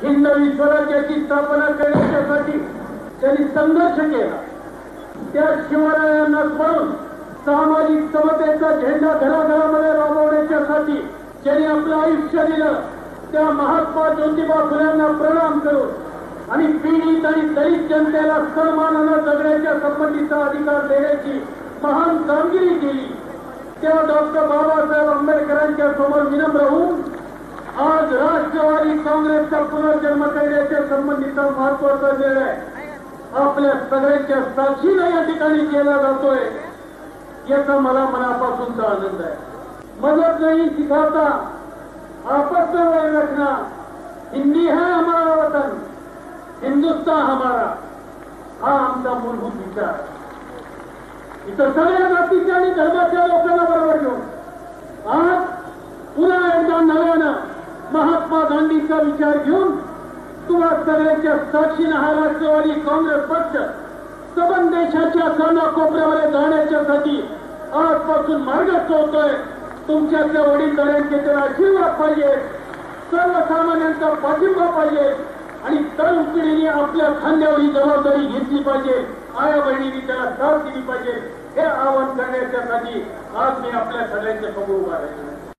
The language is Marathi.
हिंदवी स्वराज्याची स्थापना करण्यासाठी त्यांनी संघर्ष केला। त्या शिवरायांना स्मरून सामाजिक समतेचा झेंडा घराघरामध्ये राबवण्यासाठी ज्यांनी आपलं आयुष्य दिलं त्या महात्मा ज्योतिबा फुल्यांना प्रणाम करून आणि पीडित आणि दलित जनतेला सन्मानानं जगण्याच्या संबंधीचा अधिकार देण्याची महान कामगिरी केली त्या डॉक्टर बाबासाहेब आंबेडकरांच्या समोर विनम्र होऊन आज राष्ट्रवादी काँग्रेसचा पुनर्जन्म करण्याच्या संबंधीचा महत्वाचा निर्णय आपल्या सगळ्यांच्या साक्षीने या ठिकाणी केला जातोय याचा मला मनापासूनचा आनंद आहे। मदद नहीं सिखाता आपस में वही रखना, हिंदी है हमारा वतन, हिंदुस्तान हमारा, हा आमचा मूलभूत विचार आहे। इतर सगळ्या जातीच्या आणि धर्माच्या लोकांना बरोबर घेऊन आज पुन्हा एकदा नव्यानं महात्मा गांधीचा विचार घेऊन तुम्हा सगळ्यांच्या साक्षीने हा राष्ट्रवादी काँग्रेस पक्ष सबंध देशाच्या कानाकोपऱ्यामध्ये जाण्याच्यासाठी आजपासून मार्ग चोरतोय। तुमच्यातल्या वडीलधाऱ्यांचे त्याला आशीर्वाद पाहिजे, सर्वसामान्यांचा पाठिंबा पाहिजे आणि तरुण पिढीने आपल्या खांद्यावर ही जबाबदारी घेतली पाहिजे, आया बहिणींनी त्याला साथ दिली पाहिजे। हे आवाहन करण्याच्यासाठी आज मी आपल्या सगळ्यांच्या समोर उभा आहे।